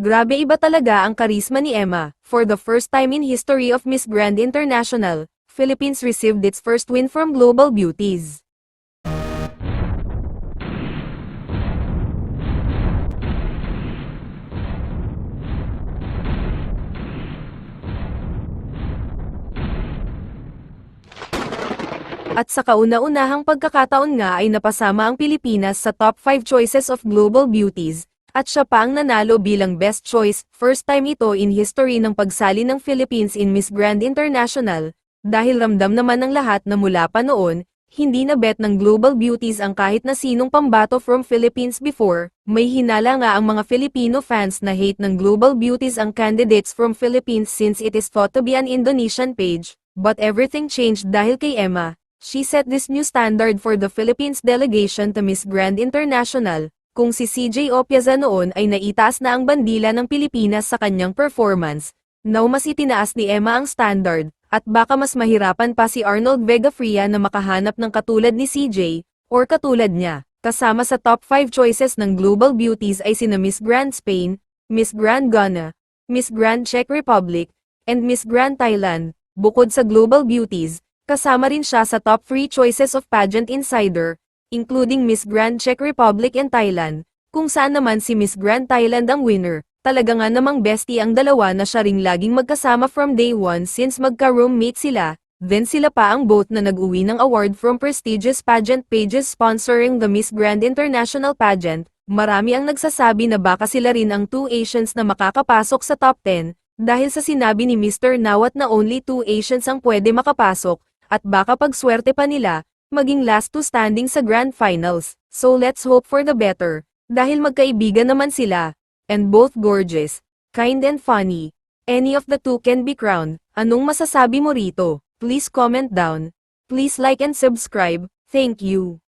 Grabe, iba talaga ang karisma ni Emma. For the first time in history of Miss Grand International, Philippines received its first win from Global Beauties. At sa kauna-unahang pagkakataon nga ay napasama ang Pilipinas sa top 5 choices of Global Beauties, at siya pa ang nanalo bilang Best Choice. First time ito in history ng pagsali ng Philippines in Miss Grand International, dahil ramdam naman ng lahat na mula pa noon, hindi na bet ng Global Beauties ang kahit na sinong pambato from Philippines before. May hinala nga ang mga Filipino fans na hate ng Global Beauties ang candidates from Philippines since it is thought to be an Indonesian page, but everything changed dahil kay Emma. She set this new standard for the Philippines delegation to Miss Grand International. Kung si CJ Opiaza noon ay naitaas na ang bandila ng Pilipinas sa kanyang performance, now mas itinaas ni Emma ang standard, at baka mas mahirapan pa si Arnold Vegafria na makahanap ng katulad ni CJ, or katulad niya. Kasama sa top 5 choices ng Global Beauties ay sina Miss Grand Spain, Miss Grand Ghana, Miss Grand Czech Republic, and Miss Grand Thailand. Bukod sa Global Beauties, kasama rin siya sa top 3 choices of Pageant Insider, including Miss Grand Czech Republic and Thailand, kung saan naman si Miss Grand Thailand ang winner. Talaga nga namang bestie ang dalawa na siya ring laging magkasama from day one since magka-roommate sila, then sila pa ang both na nag-uwi ng award from prestigious pageant pages sponsoring the Miss Grand International Pageant. Marami ang nagsasabi na baka sila rin ang 2 Asians na makakapasok sa top 10, dahil sa sinabi ni Mr. Nawat na only 2 Asians ang pwede makapasok, at baka pag swerte pa nila, maging last to standing sa Grand Finals. So let's hope for the better, dahil magkaibigan naman sila, and both gorgeous, kind and funny. Any of the two can be crowned. Anong masasabi mo rito? Please comment down. Please like and subscribe. Thank you.